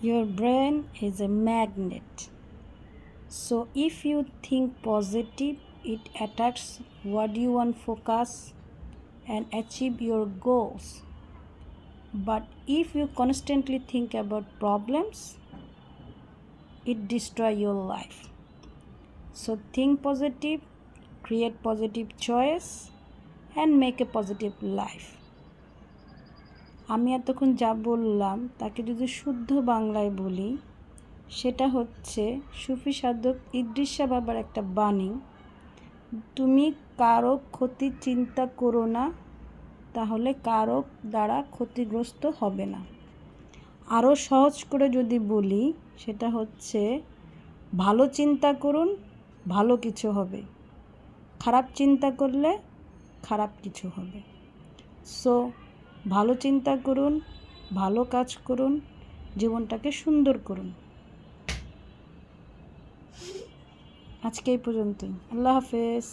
Your brain is a magnet. So if you think positive, it attracts what you want to focus and achieve your goals. But if you constantly think about problems, it destroys your life. So think positive, create positive choice and make a positive life. আমি এতক্ষণ যা বললাম তাকে যদি শুদ্ধ বাংলায় বলি, সেটা হচ্ছে সুফি সাধক ইদ্রিস শাহ বাবার একটা বাণী, তুমি কারো ক্ষতি চিন্তা করো না, তাহলে কারো দ্বারা ক্ষতিগ্রস্ত হবে না। আরও সহজ করে যদি বলি, সেটা হচ্ছে ভালো চিন্তা করুন, ভালো কিছু হবে, খারাপ চিন্তা করলে খারাপ কিছু হবে। সো ভালো চিন্তা করুন, ভালো কাজ করুন, জীবনটাকে সুন্দর করুন। আজকে এই পর্যন্তই। আল্লাহ হাফেজ।